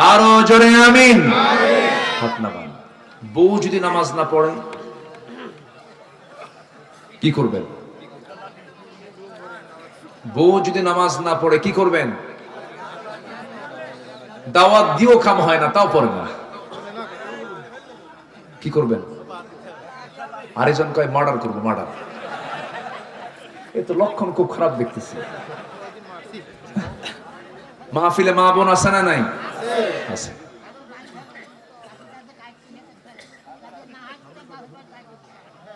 আরো জোরে আমিন। হাত নামান। বউ যদি নামাজ না পড়ে কি করবেন? বউ যদি নামাজ না পড়ে কি করবেন? দাওয়াত দিও কাম হয় না, তাও পড়ে না, কি করবেন? আরেকজন কয় মার্ডার করবো, মার্ডার। এ তো লক্ষণ খুব খারাপ দেখতেছি। মাহফিলে মা বোন আছে না নাই? আছে।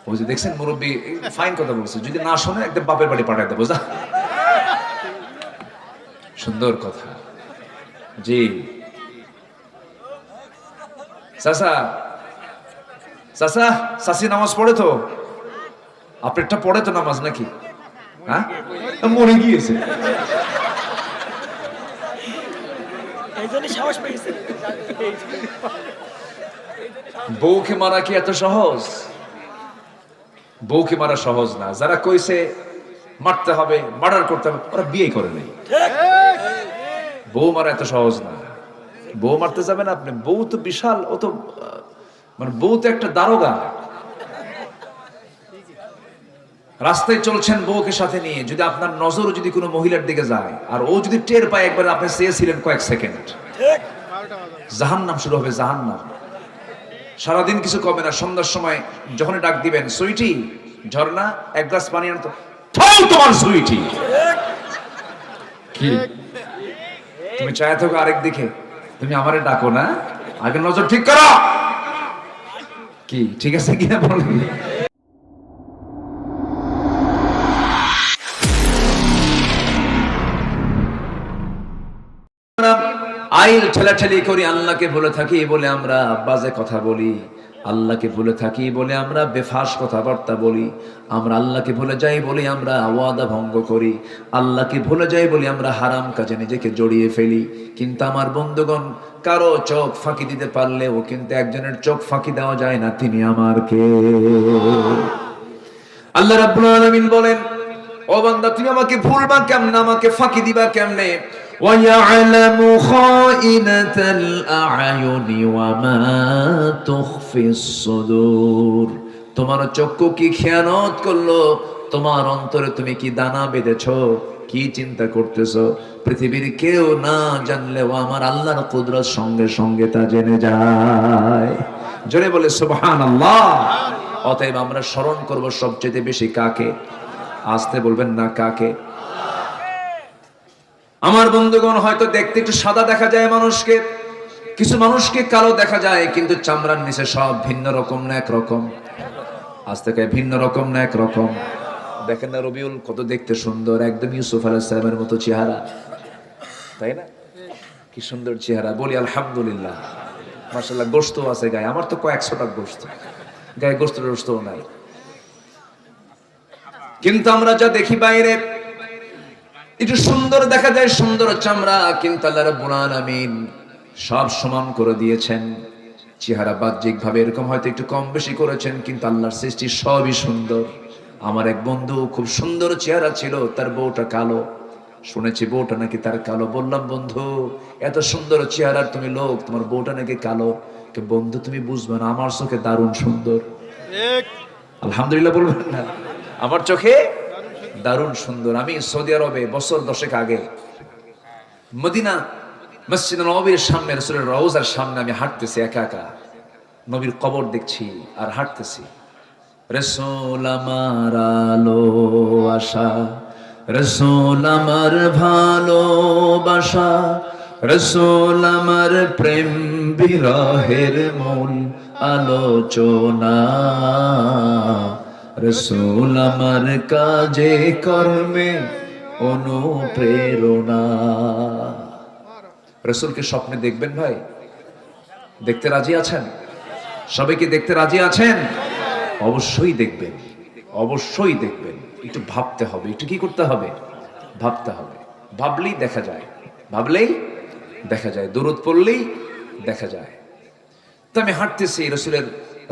ওই যে দেখছেন মুরব্বী ফাইন কথা বলছে, যদি না শোনে একদম বাপের বাড়ি পাঠায় দেবো। যা, সুন্দর কথা। জি চাচা, চাচা চাচি নামাজ পড়ে তো? আপনারটা পড়ে তো নামাজ নাকি? হ্যাঁ, মরে গিয়েছে। বউকে মারা কি এত সহজ? বউকে মারা সহজ না। যারা কইছে মারতে হবে, মার্ডার করতে হবে, ওরা বিয়ে করে নাই। বউ মারা এত সহজ না। বউ মারতে যাবেন আপনি? বউ তো বিশাল, ও তো মানে বউ তো একটা দারোগা। রাস্তায় চলছেন বউকে সাথে নিয়ে, যদি আপনার নজর যদি কোনো মহিলার দিকে যায় আর ও যদি টের পায় একবার আপনি চেয়েছিলেন কয়েক সেকেন্ড, জাহান্নাম শুরু হবে, জাহান্নাম। সারাদিন কিছু কমে না। সন্ধ্যার সময় যখন ডাক দিবেন, সুইটি ঝর্ণা এক গ্লাস পানি আনতো, তোমার সুইটি কি তুমি চায় থাকো আরেক দিকে, তুমি আমারে ডাকো না, আগে নজর ঠিক করো। কি ঠিক আছে কিনা বলি? আইল ঠেলাঠেলি করি, আল্লাহকে ভুলে থাকি বলে আমরা বাজে কথা বলি, আল্লাহকে ভুলে থাকি বলে আমরা বেফাস কথাবার্তা বলি, আমরা আল্লাহকে ভুলে যাই বলি আমরা ওয়াদা ভঙ্গ করি, আল্লাহকে ভুলে যাই বলি আমরা হারাম কাজে নিজেকে জড়িয়ে ফেলি। কিন্তু আমার বন্ধুগণ, কারো চোখ ফাঁকি দিতে পারলেও কিন্তু একজনের চোখ ফাঁকি দেওয়া যায় না, তিনি আমার কে? আল্লাহ রাব্বুল আলামিন বলেন, ও বান্দা তুমি আমাকে ভুলবা কেমনে, আমাকে ফাঁকি দিবা কেমনে? وَيَعْلَمُ خَائِنَةَ الْأَعْيُنِ وَمَا تُخْفِي الصُّدُورُ। তোমার চক্ষু কি খেয়ানত করলো? তোমার অন্তরে তুমি কি দানা বেঁধেছো? কি চিন্তা করতেছো? পৃথিবীর কেউ না জানলেও আমার আল্লাহর কুদরত সঙ্গে সঙ্গে তা জেনে যায়। জোরে বলে সুবহানাল্লাহ। অতএব আমরা স্মরণ করব সবচেয়ে বেশি কাকে? আসতে বলবেন না, কাকে? আমার বন্ধুগণ, হয়তো দেখতে একটু সাদা দেখা যায় মানুষকে, কিছু মানুষকে কালো দেখা যায়, কিন্তু চামড়ার নিচে সব ভিন্ন রকম না একরকম? আজ থেকে ভিন্ন রকম না একরকম? দেখেন না রবিউল কত দেখতে সুন্দর, একদম ইউসুফ আলাইহিস সালামের মতো চেহারা, তাই না? কি সুন্দর চেহারা, বলি আলহামদুলিল্লাহ। মাশাআল্লাহ, গোশত আছে গায়ে, আমার তো কয়েকশোটা গোশত গায়ে, গোশত নাই। কিন্তু আমরা যা দেখি বাইরে একটু সুন্দর দেখা যায়, সুন্দর চামড়া, কিন্তু আল্লাহ রাব্বুল আলামিন সব সমান করে দিয়েছেন। চেহারা বাহ্যিক ভাবে এরকম হয়তো একটু কম বেশি করেছেন, কিন্তু আল্লাহর সৃষ্টি সবই সুন্দর। আমার এক বন্ধু খুব সুন্দর চেহারা ছিল, তার বউটা কালো। শুনেছি বউটা নাকি তার কালো। বললাম, বন্ধু এত সুন্দর চেহারার তুমি লোক, তোমার বউটা নাকি কালো? বন্ধু তুমি বুঝবে না, আমার চোখে দারুণ সুন্দর। আলহামদুলিল্লাহ বলবেন না? আমার চোখে দারুণ সুন্দর। আমি সৌদি আরবে বছর 10 আগে মদিনা মসজিদ নববীর সামনে, রাসূলের রওজার সামনে আমি হাঁটতেছি একা একা, নবীর কবর দেখছি আর হাঁটতেছি। রাসূল আমার আলো আশা, রাসূল আমার ভালোবাসা, রাসূল আমার প্রেম বিরহের মূল আলোচনা, রাসূল আমার কাজে কর্মে অনুপ্রেরণা। রাসূলকে স্বপ্নে দেখবেন ভাই? দেখতে রাজি আছেন? সবাইকে দেখতে রাজি আছেন? অবশ্যই দেখবেন, অবশ্যই দেখবেন। একটু ভাবতে হবে, একটু কি করতে হবে? ভাবতে হবে। ভাবলেই দেখা যায়, ভাবলেই দেখা যায়, দরুদ পড়লেই দেখা যায়। তো আমি হাঁটতেছি, রাসূলের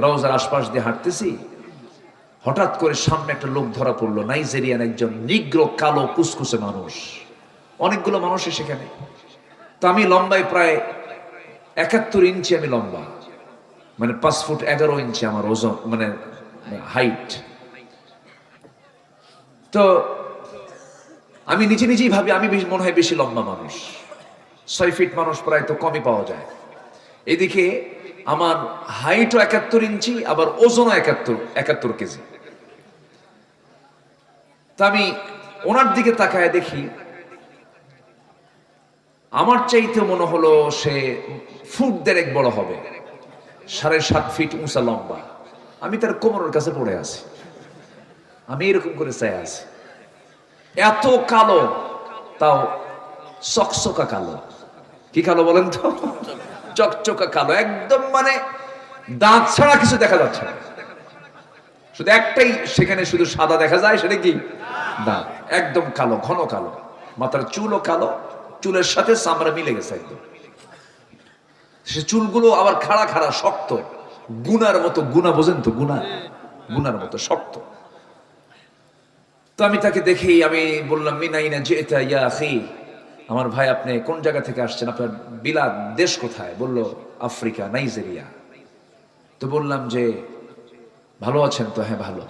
রওজার আশপাশ দিয়ে হাঁটতেছি, হঠাৎ করে সামনে একটা লোক ধরা পড়লো, নাইজেরিয়ান একজন নিগ্রো কালো কুসকুসে মানুষ, অনেকগুলো মানুষ সেখানে। তো আমি লম্বায় প্রায় 71 ইঞ্চি আমি লম্বা, মানে 5 ফুট 11 ইঞ্চি আমার ওজন, মানে হাইট। তো আমি নিজেই ভাবি আমি মনে হয় বেশি লম্বা মানুষ। 6 ফিট মানুষ প্রায় তো কমই পাওয়া যায়। এদিকে আমার হাইটও 71 ইঞ্চি, আবার ওজনও 71 কেজি। তা আমি ওনার দিকে তাকায় দেখি আমার চাইতে মনে হলো সে ফুট 1.5 বড় হবে, 7.5 ফিট উঁচা লম্বা। আমি তার কোমরের কাছে পড়ে আছি, আমি এরকম করে চাই আছি। এত কালো, তাও চকচকা কালো। কি কালো বলেন তো? চকচকা কালো একদম, মানে দাঁত ছাড়া কিছু দেখা যাচ্ছে না। শুধু একটাই সেখানে শুধু সাদা দেখা যায়, সেটা কি? দাঁত। একদম কালো, ঘন কালো। মাথার চুলও কালো, চুলের সাথে চামড়া মিলে গেছে একদম। সে চুলগুলো আবার খাড়া খাড়া শক্ত, গুনার মতো। গুনা বোঝেন তো? গুনার মতো শক্ত। তো আমি তাকে দেখেই আমি বললাম, মিনাইনা যেটা ইয়া আখি, আমার ভাই আপনি কোন জায়গা থেকে আসছেন, আপনার বিলাদ দেশ কোথায়? বলল আফ্রিকা, নাইজেরিয়া। তো বললাম যে ভালো আছেন তো? হ্যাঁ ভালো।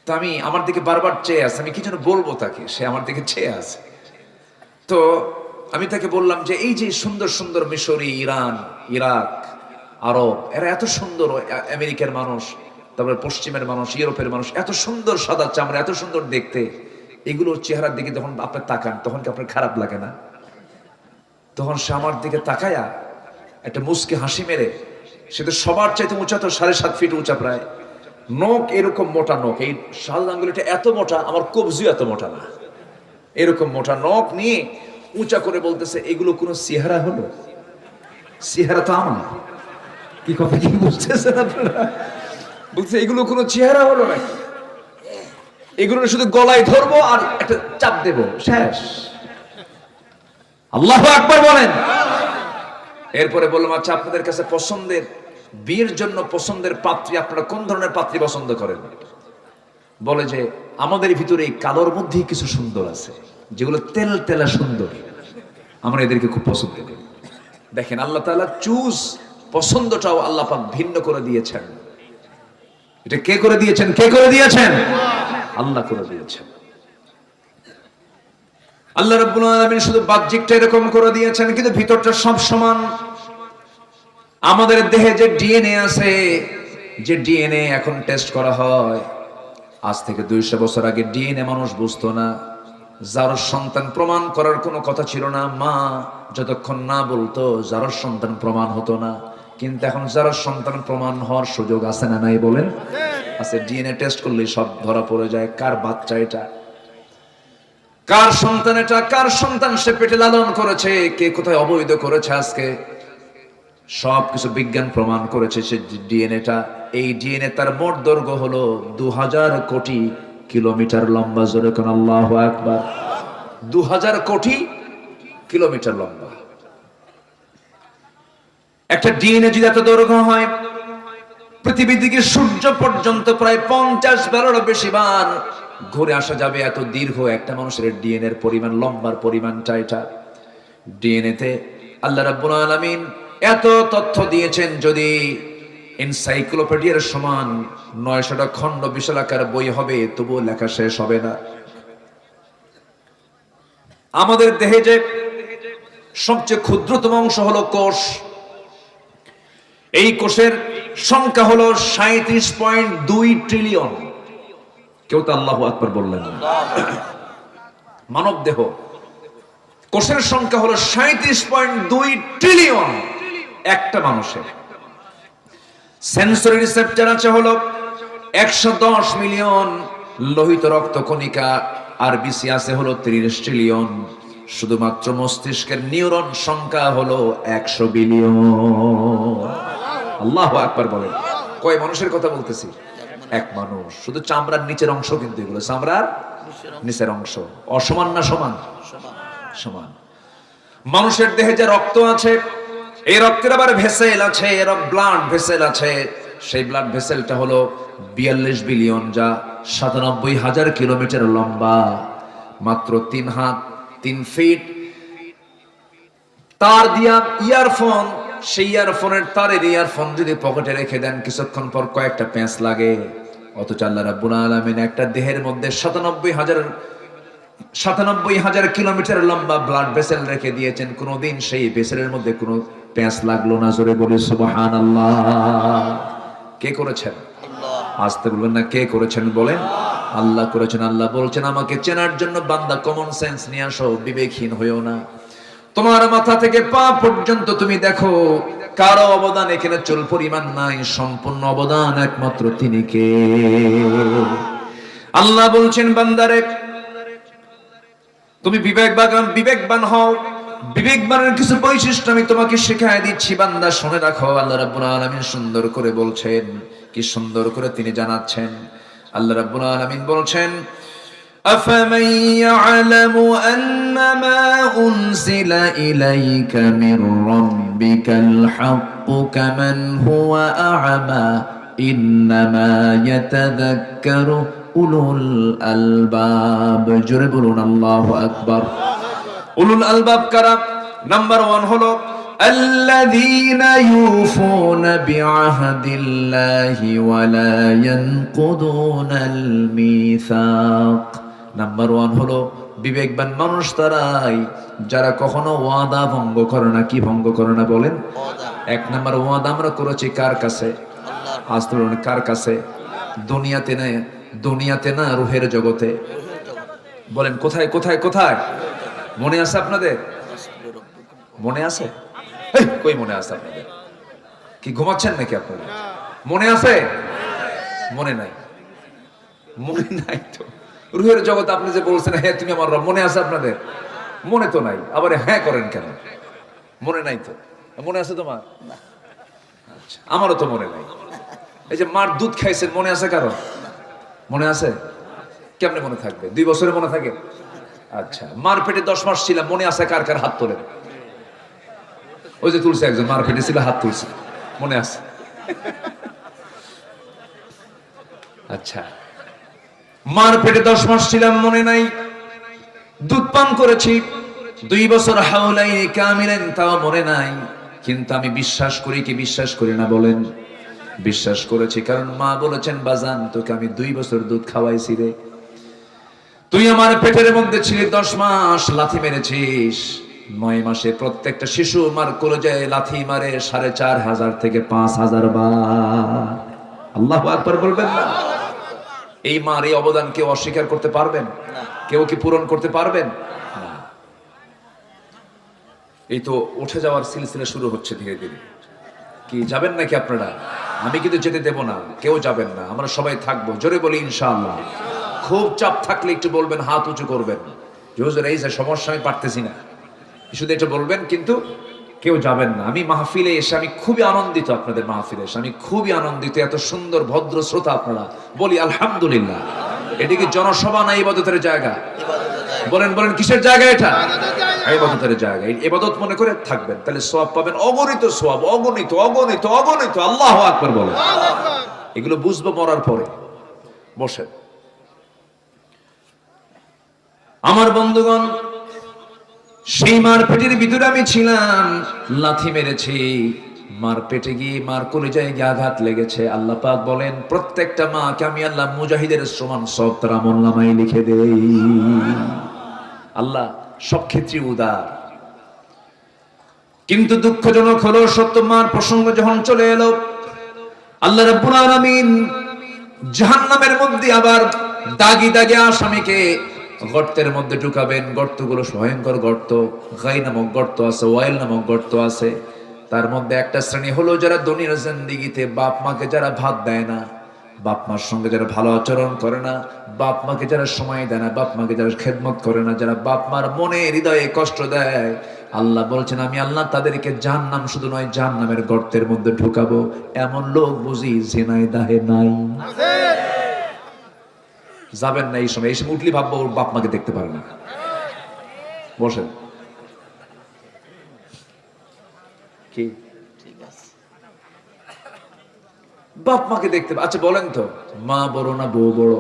তো আমি আমার দিকে বারবার চেয়ে আছে, আমি কি যেন বলবো তাকে, সে আমার দিকে চেয়ে আছে। তো আমি তাকে বললাম যে এই যে সুন্দর সুন্দর মিশরি, ইরান, ইরাক, আরব, এরা এত সুন্দর, আমেরিকার মানুষ, তারপরে পশ্চিমের মানুষ, ইউরোপের মানুষ, এত সুন্দর সাদা চামড়া, এত সুন্দর দেখতে, এগুলোর চেহারার দিকে যখন আপনার তাকান তখন কি আপনার খারাপ লাগে না? তখন সে আমার দিকে তাকায়া একটা মুচকি হাসি মেরে, সে তো সবার চাইতে উঁচা, তো 7.5 ফিট উঁচা প্রায়, নখ এরকম মোটা নখ, এই শাল আঙ্গুলিটা এত মোটা, আমার কবজিও এত মোটা না, এরকম মোটা নখ নিয়ে উঁচা করে বলতেছে, এগুলো কোনো চেহারা হলো? চেহারা তো আমার। কি কথা কি বুঝতেছেন আপনারা? বলছে এগুলো কোনো চেহারা হলো নাকি? এগুলো শুধু গলায় ধরবো আর একটা চাপ দেব, শেষ। আল্লাহু আকবার বলেন। এরপরে বললাম, আচ্ছা আপনাদের কাছে পছন্দের, বিয়ের জন্য পছন্দের পাত্রী, আপনারা কোন ধরনের পাত্রী পছন্দ করেন? বলে যে আমাদের ভিতরে এই কালোর মধ্যেই কিছু সুন্দর আছে, যেগুলো তেল তেলা সুন্দর, আমরা এদেরকে খুব পছন্দ করি। দেখেন আল্লাহ তাআলা চুজ, পছন্দটাও আল্লাহ পাক ভিন্ন করে দিয়েছেন। এটা কে করে দিয়েছেন? কে করে দিয়েছেন? আল্লাহ করে দিয়েছেন। আল্লাহ রাব্বুল আলামিন শুধু বাহ্যিকটা এরকম করে দিয়েছেন, কিন্তু ভিতরটা সব সমান। আমাদের দেহে যে ডিএনএ আছে, যে ডিএনএ এখন টেস্ট করা হয়, আজ থেকে 200 বছর আগে ডিএনএ মানুষ বুঝতো না। যার সন্তান প্রমাণ করার কোনো কথা ছিল না, মা যতক্ষণ না বলতো যার সন্তান প্রমাণ হতো না। কিন্তু এখন যার সন্তান প্রমাণ হওয়ার সুযোগ আছে না নাই বলেন? আছে। ডিএনএ টেস্ট করলে সব ধরা পড়ে যায়, কার বাচ্চা এটা, কার সন্তান এটা, কার সন্তান সে পেটে লালন করেছে, কে কোথায় অবৈধ করেছে, আজকে সবকিছু বিজ্ঞান প্রমাণ করেছে। সে ডিএনএটা, এই ডিএনএ তার মোট দৈর্ঘ্য হলো 2000 কোটি কিলোমিটার লম্বা। জোরে কোন আল্লাহু আকবার। 2000 কোটি কিলোমিটার লম্বা একটা ডিএনএ। যদি এত দৈর্ঘ্য হয়, পৃথিবী থেকে সূর্য পর্যন্ত প্রায় 50 বারেরও বেশি বার ঘুরে আসা যাবে। এত দীর্ঘ একটা মানুষের ডিএনএ এর পরিমাণ, লম্বার পরিমাণটা এটা। ডিএনএ তে আল্লাহ রাব্বুল আলামিন এত তথ্য দিয়েছেন, যদি এনসাইক্লোপিডিয়ার সমান 900টা খণ্ড বিশালাকার বই হবে, তবুও লেখা শেষ হবে না। আমাদের দেহে যে সবচেয়ে ক্ষুদ্রতম অংশ হলো কোষ। এই কোষের সংখ্যা হলো 37.2 ট্রিলিয়ন। কেউ তো আল্লাহু আকবার বললেন না। মানব দেহ কোষের সংখ্যা হলো 37.2 ট্রিলিয়ন একটা মানুষের। সেন্সরি রিসেপ্টর আছে হলো 110 মিলিয়ন। লোহিত রক্ত কণিকা আরবিসি আছে হলো 30 ট্রিলিয়ন। শুধুমাত্র মস্তিষ্কের নিউরন সংখ্যা হলো 100 বিলিয়ন। আল্লাহু আকবার বলেন। কয় মানুষের কথা বলতেছি? এক মানুষ। শুধু চামড়ার নিচের অংশ, কিন্তু এগুলো চামড়ার নিচের অংশ। অসমান না সমান? সমান। মানুষের দেহে যে রক্ত আছে, এই রক্তের আবার ভেসেল আছে, এর ব্লাড ভেসেল আছে। সেই ব্লাড ভেসেলটা হলো 42 বিলিয়ন, যা 97,000 কিলোমিটার লম্বা। মাত্র 3 হাত 3 ফিট। তার দিয়া ইয়ারফোন সেই ইয়ারফোনের তারের ইয়ারফোন যদি পকেটে রেখে দেন কিছুক্ষণ পর কয়েকটা প্যাঁচ লাগে। অথচ আল্লাহ রাব্বুল আলামিন একটা দেহের মধ্যে ৯৭,০০০ কিলোমিটার লম্বা ব্লাড ভেসেল রেখে দিয়েছেন, কোনোদিন সেই ভেসেলের মধ্যে কোনো প্যাঁচ লাগলো না। জোরে বলি সুবহানাল্লাহ। কে করেছেন? আসতে বলবেন না, কে করেছেন বলেন? আল্লাহ করেছেন। আল্লাহ বলছেন আমাকে চেনার জন্য বান্দা কমন সেন্স নিয়ে আসো, বিবেকহীন হইও না। তোমার মাথা থেকে পা পর্যন্ত তুমি দেখো, কারো অবদান এখানে চুল পরিমাণ নাই, সম্পূর্ণ অবদান একমাত্র তিনি কে? আল্লাহ বলছেন বান্দারে তুমি বিবেকবান হও। বিবেকবানের কিছু বৈশিষ্ট্য আমি তোমাকে শেখায় দিচ্ছি, বান্দা শুনে রাখো। আল্লাহ রাব্বুল আলামিন সুন্দর করে বলছেন, কি সুন্দর করে তিনি জানাচ্ছেন। আল্লাহ রাব্বুল আলামিন বলছেন أفمن يعلم أنما أنزل إليك من ربك الحق كمن هو أعمى إنما يتذكر أولو الألباب জোরে বলুন আল্লাহু আকবার। উলুল আলবাব কারা? নাম্বার 1 হলো الذين يوفون بعهد الله ولا ينقضون الميثاق। নাম্বার 1 হলো বিবেকবান মানুষ তারাই যারা কখনো ওয়াদা ভঙ্গ করে না। কি ভঙ্গ করে না বলেন? এক নাম্বার ওয়াদা আমরা করেছি কার কাছে? আসতে বলুন কার কাছে? দুনিয়াতে না, রুহের জগতে। বলেন কোথায় কোথায় কোথায়? মনে আছে আপনাদের? মনে আছে? কই মনে আছে আপনাদের? কি ঘুমাচ্ছেন নাকি আপনারা? মনে আছে? মনে নাই? মনে নাই তো। রুহের জগৎ আপনি যে বলছেন হ্যাঁ তুমি আমার রব, মনে আছে আপনাদের? মনে তো নাই, আবার হ্যাঁ করেন কেন? মনে নাই তো। মনে আছে তোমার? আচ্ছা, আমারও তো মনে নাই। এই যে মার দুধ খাইছেন, মনে আছে কারো? মনে আছে? কেমনে মনে থাকবে? 2 বছরে মনে থাকে? আচ্ছা, মার পেটে 10 মাস ছিলাম, মনে আছে কার কার? হাত তোলেন। ওই যে তুলছে একজন, মার পেটে ছিল, হাত তুলছে, মনে আছে? আচ্ছা, মার পেটে 10 মাস ছিলাম, মনে নাই। দুধ পান করেছি 2 বছর হাওলাইন কামিলেন, তাও মনে নাই। কিন্তু আমি বিশ্বাস করি কি বিশ্বাস করি না বলেন? বিশ্বাস করেছি, কারণ মা বলেছেন বাজান তোকে আমি 2 বছর দুধ খাওয়াইছি রে। তুই আমার পেটের মধ্যে ছিলি 10 মাস, লাথি মেরেছিস। 9 মাসে প্রত্যেকটা শিশু মার কলেজায় লাথি মারে 4,500 থেকে 5,000 বার। আল্লাহু আকবার বলবেন না? এই মার এই অবদান কেউ অস্বীকার করতে পারবেন? কেউ কি পূরণ করতে পারবেন? এই তো উঠে যাওয়ার সিলসিলা শুরু হচ্ছে ধীরে ধীরে। কি যাবেন নাকি আপনারা? আমি কিন্তু যেতে দেব না, কেউ যাবেন না, আমরা সবাই থাকবো। জোরে বলি ইনশাআল্লাহ। খুব চাপ থাকলে একটু বলবেন, হাত উঁচু করবেন, হুজুর এই যে সমস্যা আমি পারতেছি না, শুধু এটা বলবেন, কিন্তু কেউ যাবেন না। আমি মাহফিলে এসে আমি খুবই আনন্দিত, আপনাদের মাহফিলে এসে আমি খুবই আনন্দিত। এত সুন্দর ভদ্র শ্রোতা আপনারা, বলি আলহামদুলিল্লাহ। এটা কি জনসভা না ইবাদতের জায়গা? বলেন বলেন কিসের জায়গা এটা? ইবাদতের জায়গা। ইবাদত মনে করে থাকবেন, তাহলে সওয়াব পাবেন, অগণিত সওয়াব, অগণিত অগণিত অগণিত। আল্লাহু আকবার বলেন। এগুলো বুঝবো মরার পরে। বসেন আমার বন্ধুগণ, সেই মার পেটের ভিতরে আমি ছিলাম, লাথি মেরেছি, মার পেটে গিয়ে মার কলিজায় গিয়ে আঘাত লেগেছে। আল্লাহ পাক বলেন প্রত্যেকটা মাকে আমি আল্লাহ মুজাহিদের সমান সব তার আমলনামায় লিখে দেই। আল্লাহ সব ক্ষেত্রে উদার। কিন্তু দুঃখজনক হলো সত্য, মার প্রসঙ্গ যখন চলে এলো, আল্লাহ রাব্বুল আলামিন জাহান্নামের মধ্যে আবার দাগি দাগে আসামিকে গর্তের মধ্যে ঢুকাবেন। গর্তগুলো ভয়ঙ্কর গর্ত, গাই নামক গর্ত আছে, ওয়াইল নামক গর্ত আছে। তার মধ্যে একটা শ্রেণী হলো যারা দুনিয়ার জিন্দেগিতে বাপ মাকে যারা ভাত দেয় না, বাপ মার সঙ্গে যারা ভালো আচরণ করে না, বাপ মাকে যারা সময় দেয় না, বাপ মাকে যারা খেদমত করে না, যারা বাপ মার মনে হৃদয়ে কষ্ট দেয়, আল্লাহ বলছেন আমি আল্লাহ তাদেরকে জাহান্নাম শুধু নয় জাহান্নামের গর্তের মধ্যে ঢুকাবো। এমন লোক বুঝি জেনায় দাহে নাই? যাবেন না এই সময়। এই সময় উঠলি ভাববো ওর বাপ মাকে দেখতে পারে না। বসেন। কি বাপ মাকে দেখতে? আচ্ছা বলেন তো, মা বড় না বউ বড়?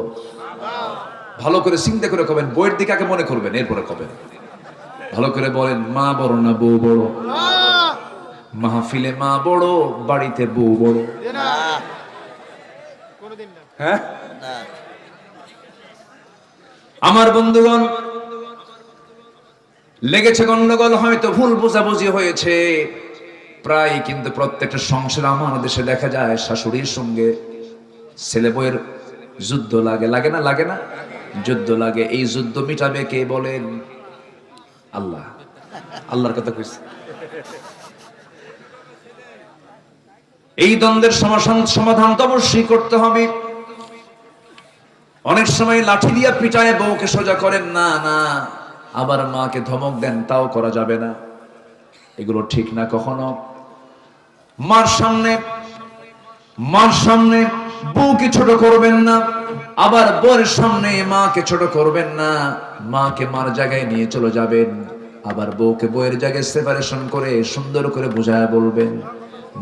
ভালো করে চিন্তা করে কবেন, বইয়ের দিকে আগে মনে করবেন, এরপরে কবেন। ভালো করে বলেন, মা বড় না বউ বড়? মাহফিলে মা বড়, বাড়িতে বউ বড়। হ্যাঁ, আমার বন্ধুগণ, লেগেছে গন্ডগোল, হয়তো ভুল বোঝাবুঝি হয়েছে প্রায়, কিন্তু প্রত্যেকটা সংসার আমার দেশে দেখা যায় শাশুড়ির সঙ্গে ছেলে বউয়ের যুদ্ধ লাগে। লাগে না? লাগে না? যুদ্ধ লাগে। এই যুদ্ধ মিটাবে কে বলেন? আল্লাহ। আল্লাহর কথা কইছে। এই দ্বন্দ্বের সমাধান তো অবশ্যই করতে হবে। অনেক সময় লাঠি দিয়া পিটায় বউকে সোজা করেন না, না, আবার মাকে ধমক দেন, তাও করা যাবে না। এগুলো ঠিক না কখনো। মার সামনে বউকে ছোট করবেন না, আবার বউয়ের সামনে মাকে ছোট করবেন না। মাকে মার জায়গায় নিয়ে চলে যাবেন, আবার বউকে বউয়ের জায়গায় সেপারেশন করে সুন্দর করে বুঝায় বলবেন।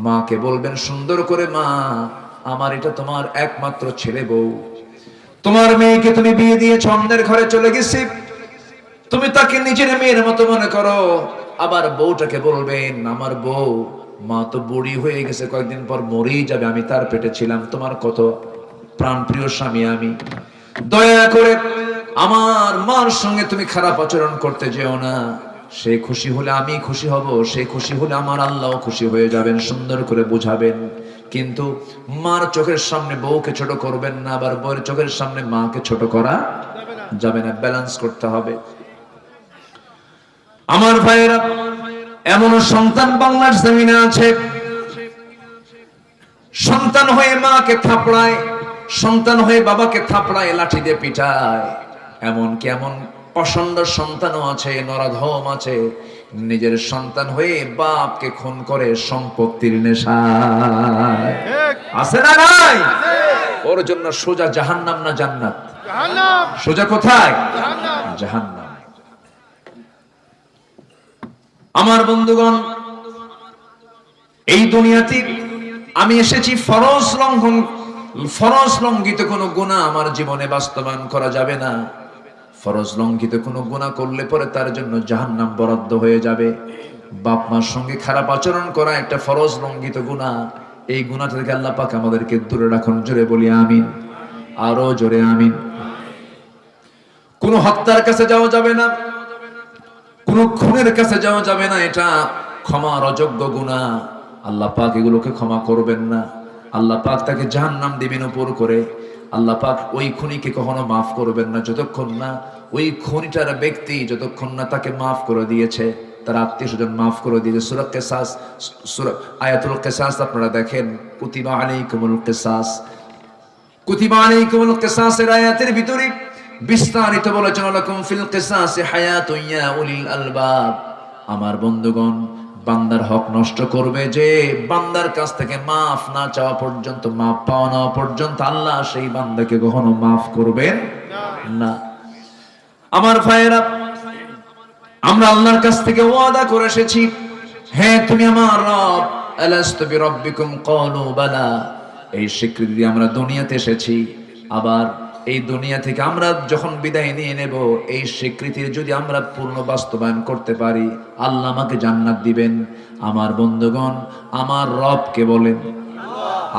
মাকে বলবেন সুন্দর করে, মা, আমার এটা তোমার একমাত্র ছেলে বউ, তোমার মেয়েকে তুমি বিয়ে দিয়েছ, অন্যের ঘরে চলে গেছে, তুমি তাকে নিজের মেয়ের মতো মনে করো। আবার বউটাকে বলবেন, আমার বউ, মা তো বুড়ি হয়ে গেছে, কয়েকদিন পর মরেই যাবে, আমি তার পেটে ছিলাম, তোমার কত প্রাণপ্রিয় স্বামী আমি, দয়া করে আমার মার সঙ্গে তুমি খারাপ আচরণ করতে যেও না। সে খুশি হলে আমি খুশি হব, সে খুশি হলে আমার আল্লাহ খুশি হয়ে যাবেন। সুন্দর করে বুঝাবেন, কিন্তু মার চোখের সামনে বউকে ছোট করবেন না, আবার বউয়ের চোখের সামনে মাকে ছোট করা যাবে না। ব্যালেন্স করতে হবে। আমার ভাইয়েরা, এমন সন্তান বাংলার জমিনে আছে, সন্তান হয়ে মাকে থাপড়ায়, সন্তান হয়ে বাবাকে থাপড়ায়, লাঠি দিয়ে পিটায়। এমনকি এমন প্রচন্ড সন্তানও আছে, নরাধম আছে, নিজের সন্তান হয়ে বাপকে খুন করে সম্পত্তির নেশায়। আছে না নাই? ওর জন্য সোজা জাহান্নাম না জান্নাত? সোজা কোথায়? জাহান্নাম। আমার বন্ধুগণ, এই দুনিয়াতে আমি এসেছি ফরজ লঙ্ঘিত কোনো গুনাহ আমার জীবনে বাস্তবায়ন করা যাবে না। ফরজ লঙ্ঘিত কোনো গুনাহ করলে পরে তার জন্য জাহান্নাম বরাদ্দ হয়ে যাবে। বাপ মার সঙ্গে খারাপ আচরণ করা একটা ফরজ লঙ্ঘিত গুনাহ। এই গুনাহ থেকে আল্লাহ পাক আমাদেরকে দূরে রাখুন। জোরে বলি আমিন, আরো জোরে আমিন। কোনো হত্যার কাছে যাওয়া যাবে না, কোনো খুনের কাছে যাওয়া যাবে না, এটা ক্ষমার অযোগ্য গুনাহ। আল্লাহ পাক এগুলোকে ক্ষমা করবেন না। আল্লাহ পাক তাকে জাহান্নাম দিবেন উপর করে। আল্লাহ পাক ওই খুনিকে কখনো মাফ করবেন না যতক্ষণ না ওই খুনিটার ব্যক্তি, যতক্ষণ না তাকে মাফ করে দিয়েছে, তার আত্মীয়স্বজন মাফ করে দিয়েছে। সূরা কিসাস, সূরা আয়াতুল কিসাস আপনারা দেখেন, কুতিবা আলাইকুমুল কিসাস, কুতিবা আলাইকুমুল কিসাসের আয়াতের ভিতরে বিস্তারিত বলেছেন, লাকুম ফিল কিসাসি হায়াতুন ইয়া উলিল আলবাব। আমার বন্ধুগণ, বান্দার হক নষ্ট করবে যে বান্দার কাছ থেকে মাফ না চাওয়া পর্যন্ত, মাফ পাওয়া না পর্যন্ত আল্লাহ সেই বান্দাকে কখনো মাফ করবেন না। আমার ভাইয়েরা, আমরা আল্লাহর কাছ থেকে ওয়াদা করে এসেছি, হ্যাঁ তুমি আমার রব, আলাস্তু বিরাব্বিকুম ক্বালু বালা। এই স্বীকৃতি দিয়ে আমরা দুনিয়াতে এসেছি। আবার এই দুনিয়া থেকে আমরা যখন বিদায় নিয়ে নেব, এই স্বীকৃতির যদি আমরা পূর্ণ বাস্তবায়ন করতে পারি, আল্লাহ আমাকে জান্নাত দিবেন। আমার বন্ধুগণ, আমার রবকে বলেন,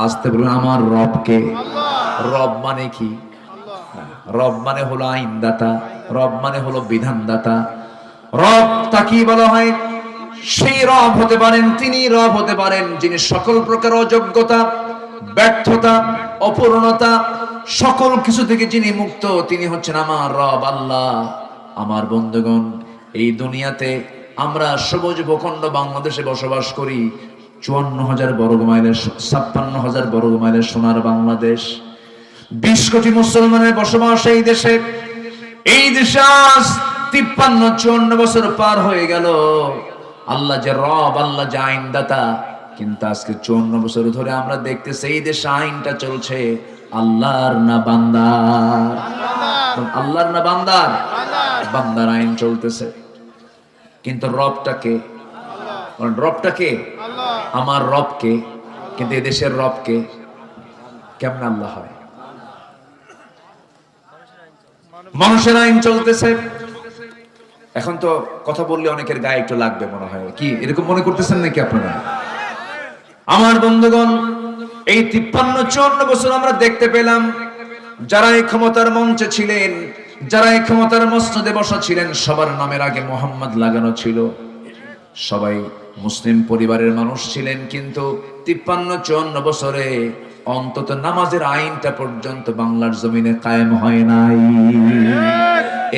আসতে বলুন, আমার রবকে। রব মানে কি? রব মানে হলো আইনদাতা, রব মানে হলো বিধানদাতা। রব তাকে বলা হয়, সেই রব হতে পারেন, তিনি রব হতে পারেন যিনি সকল প্রকার অযোগ্যতা, ব্যর্থতা, অপূর্ণতা, সকল কিছু থেকে যিনি মুক্ত, তিনি হচ্ছেন আমার রব আল্লাহ। আমার বন্ধুগণ, এই দুনিয়াতে আমরা সবুজ ভূখণ্ড বাংলাদেশে বসবাস করি। 54,000 বর্গ মাইলের, 56,000 বর্গ মাইলের সোনার বাংলাদেশ। 20 কোটি মুসলমানের বসবাস এই দেশে। এই দেশে আজ 53-54 বছর পার হয়ে গেল। আল্লাহ যে রব, আল্লাহ যে আইনদাতা, কিন্তু আজকে 54 বছর ধরে আমরা দেখতেছি এই দেশে আইনটা চলছে আল্লাহর না বান্দার? আল্লাহর না বান্দার? বান্দার আইন চলতেছে। কিন্তু রবটাকে, রবটাকে আমার রবকে, কিন্তু এদেশের রবকে কেমন আল্লাহ হয়? মানুষের আইন চলতেছে। এখন তো কথা বললে অনেকের গায়ে একটু লাগবে মনে হয়, কি এরকম মনে করতেছেন নাকি আপনারা? আমার বন্ধুগণ, এই 53-54 বছর আমরা দেখতে পেলাম যারা এই ক্ষমতার মঞ্চে ছিলেন, যারা এই ক্ষমতার মসনদে বসা ছিলেন, সবার নামের আগে মোহাম্মদ লাগানো ছিল। সবাই মুসলিম পরিবারের মানুষ ছিলেন, কিন্তু 53-54 বছরে অন্তত নামাজের আইনটা পর্যন্ত বাংলার জমিনে কায়েম হয় নাই।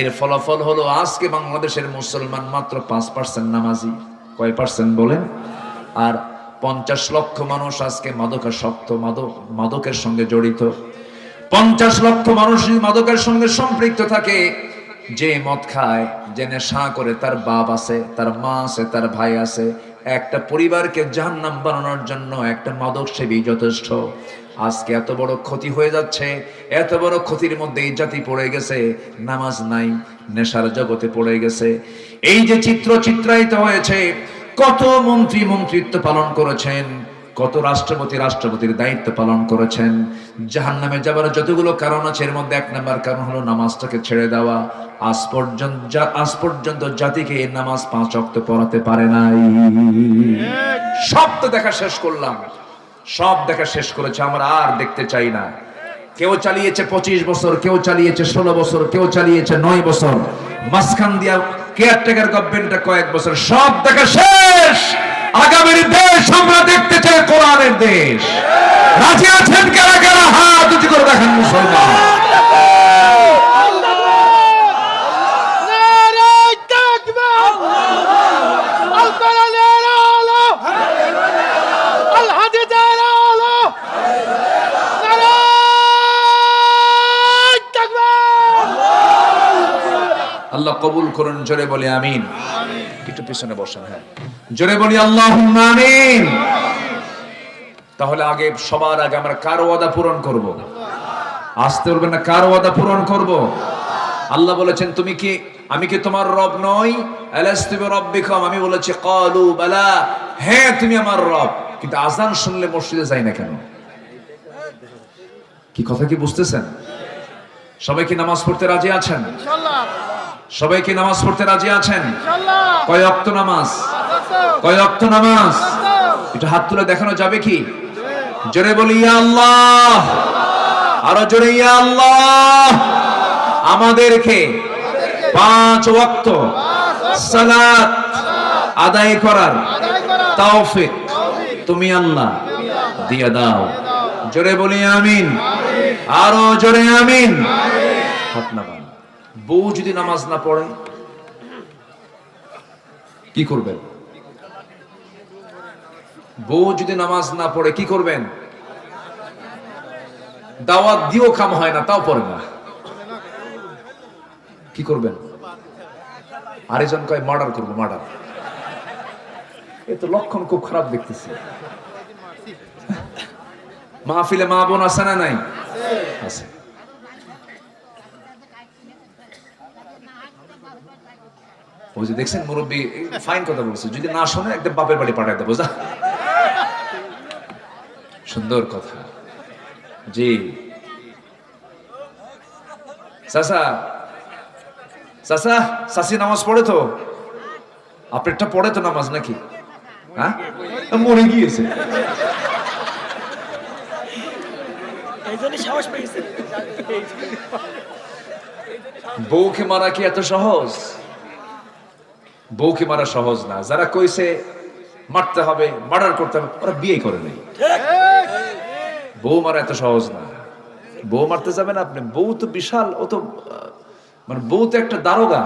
এর ফলাফল হলো আজকে বাংলাদেশের মুসলমান মাত্র 5% নামাজি। কয় পার্সেন্ট বলেন? আর 50 লক্ষ মানুষ আজকে মাদকাসক্ত, মাদকের সঙ্গে জড়িত। 50 লক্ষ মানুষ মাদকের সঙ্গে সম্পৃক্ত থাকে। যে মদ খায়, যে নেশা করে, তার বাপ আছে, তার মা আছে, তার ভাই আছে। একটা পরিবারকে জাহান্নাম বানানোর জন্য একটা মাদক সেবী যথেষ্ট। আজকে এত বড় ক্ষতি হয়ে যাচ্ছে, এত বড় ক্ষতির মধ্যে এই জাতি পড়ে গেছে। নামাজ নাই, নেশার জগতে পড়ে গেছে। এই যে চিত্র চিত্রায়িত হয়েছে, কত মন্ত্রী মন্ত্রিত্ব পালন করেছেন, কত রাষ্ট্রপতির দায়িত্ব পালন করেছেন। জাহান্নামে যাবার যতগুলো কারণ আছে, এর মধ্যে 1 নম্বর কারণ হলো নামাজটাকে ছেড়ে দেওয়া। আজ পর্যন্ত জাতিকে নামাজ 5 ওয়াক্ত পড়াতে পারে নাই। সব তো দেখা শেষ করলাম, সব দেখা শেষ করেছে, আমরা আর দেখতে চাই না। কেউ চালিয়েছে 25 বছর, কেউ চালিয়েছে 16 বছর, কেউ চালিয়েছে 9 বছর, মাঝখান দিয়া কেয়ারটেকার গভর্নমেন্টটা কয়েক বছর। সব দেখা শেষ। আগামীর দেশ আমরা দেখতে চাই কোরআনের দেশ। রাজি আছেন কারা কারা? হাত উঁচু করে দেখেন মুসলমান। আল্লাহ কবুল করুন, জোরে বলি আমিন। একটু পিছনে বসেন, হ্যাঁ, জোরে বলি আল্লাহুম্মা আমিন। তাহলে আগে, সবার আগে আমরা কার ওয়াদা পূরণ করব? আসতে বলবেন না, কার ওয়াদা পূরণ করব? আল্লাহ বলেছেন, আমি কি তোমার রব নই? আলাস্তু বিরাব্বিকুম, আমি বলেছি ক্বালু বালা, হ্যাঁ তুমি আমার রব। কিন্তু আযান শুনলে মসজিদে যাই না কেন? কি কথা কি বুঝতেছেন? সবাই কি নামাজ পড়তে রাজি আছেন? ইনশাআল্লাহ। সবাই কি নামাজ পড়তে রাজি আছেন? ইনশাআল্লাহ। কয় ওয়াক্ত নামাজ? কয় ওয়াক্ত নামাজ? একটু হাত তুলে দেখানো যাবে কি? জোরে বলি ইয়া আল্লাহ, আরো জোরে ইয়া আল্লাহ। আমাদেরকে 5 ওয়াক্ত সালাত আদায় করার তৌফিক তুমি আল্লাহ দিয়ে দাও। জোরে বলি আমিন, আরো জোরে আমিন। হাত নামান। বউ যদি নামাজ না পড়ে কি করবেন? বউ যদি নামাজ না পড়ে কি করবেন? দাওয়াত দিও কাম হয় না, তাও পড়ে না, কি করবেন? আরেকজন কয় মার্ডার করবো, মার্ডার। এ তো লক্ষণ খুব খারাপ দেখতেছি। মাহফিলে মা বোন আছে না নাই? আছে। ওই যে দেখছেন মুরব্বী ফাইন কথা বলছে, যদি না শোনে একদম বাপের বাড়ি পাঠায় দেবো। যা, সুন্দর কথা। জি চাচা, চাচা চাচি নামাজ পড়ে তো? আপনারটা পড়ে তো নামাজ নাকি? হ্যাঁ, মরে গিয়েছে। বউকে মারা কি এত সহজ? বউকে মারা সহজ না। যারা কইছে মারতে হবে, মার্ডার করতে হবে, ওরা বিয়ে করে নাই। বউ মারা এত সহজ না। বউ মারতে যাবেন আপনি? বউ তো বিশাল, ও তো মানে বউ তো একটা দারোগা।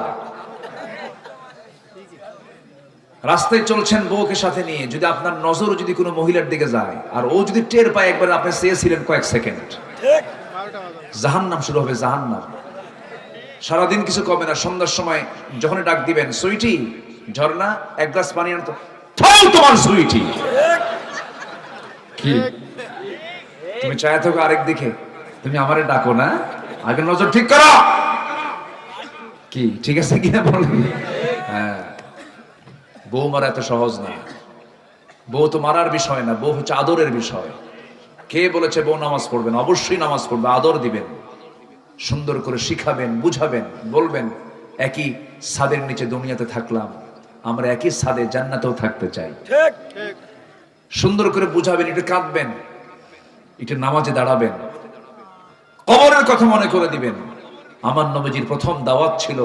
রাস্তায় চলছেন বউকে সাথে নিয়ে, যদি আপনার নজর যদি কোনো মহিলার দিকে যায় আর ও যদি টের পায় একবার আপনি চেয়েছিলেন কয়েক সেকেন্ড, জাহান্নাম শুরু হবে, জাহান্নাম। সারাদিন কিছু কমে না। সন্ধ্যার সময় যখন ডাক দিবেন, সুইটি ঝর্ণা 1 গ্লাস পানি আনতো, তোমার সুইটি কি তুমি চায় থাকো আরেক দিকে, তুমি আমারে ডাকো না, আগে নজর ঠিক করো। কি ঠিক আছে কিনা বলেন? হ্যাঁ, বউ মারা এত সহজ না। বউ তো মারার বিষয় না, বউ হচ্ছে আদরের বিষয়। কে বলেছে বউ নামাজ পড়বেন? অবশ্যই নামাজ পড়বে, আদর দিবেন, সুন্দর করে শিখাবেন, বুঝাবেন, বলবেন একই ছাদের নিচে দুনিয়াতে থাকলাম, আমরা একই ছাদে জান্নাতেও থাকতে চাই। সুন্দর করে বুঝাবেন, একটু কাঁদবেন, একটু নামাজে দাঁড়াবেন, কবরের কথা মনে করে দিবেন। আমার নবীজির প্রথম দাওয়াত ছিল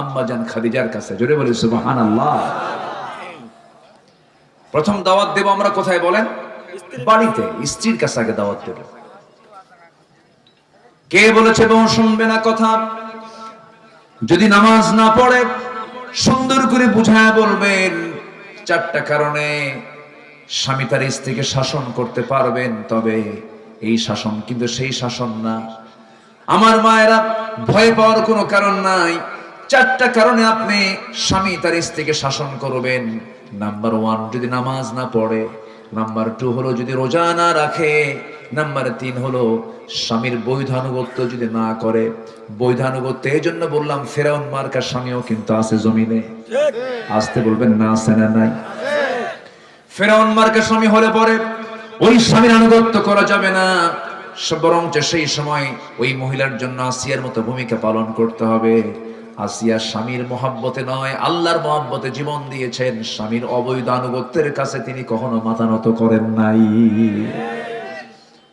আম্মাজান খাদিজার কাছে। জোরে বলি সুবহানাল্লাহ। প্রথম দাওয়াত দেব আমরা কোথায় বলেন? বাড়িতে, স্ত্রীর কাছে আগে দাওয়াত দেব। কে বলেছে বউ শুনবে না কথা? যদি নামাজ না পড়ে সুন্দর করে বুঝায় বলবেন। 4টা কারণে স্বামী তার স্ত্রীকে শাসন করতে পারবেন, তবে এই শাসন কিন্তু সেই শাসন না। আমার মায়েরা, ভয় পাওয়ার কোনো কারণ নাই। 4টা কারণে আপনি স্বামী তার স্ত্রীকে শাসন করবেন। নাম্বার 1, যদি নামাজ না পড়ে। নাম্বার 2 হলো যদি রোজা না রাখে। নাম্বার 3 হলো স্বামীর বৈধানুগত্য যদি না করে। বৈধানুগত্য এই জন্য বললাম, ফেরাউন মার্কা স্বামীও কিন্তু আছে জমিনে। আসতে বলবেন না, আছে না নাই? ফেরাউন মার্কা স্বামী হলে পরে ওই স্বামীর আনুগত্য করা যাবে না, বরঞ্চ সেই সময় ওই মহিলার জন্য আসিয়ার মতো ভূমিকা পালন করতে হবে। আসিয়া স্বামীর মহব্বতে নয়, আল্লাহর মহব্বতে জীবন দিয়েছেন। স্বামীর অবৈধ আনুগত্যের কাছে তিনি কখনো মাথা নত করেন নাই।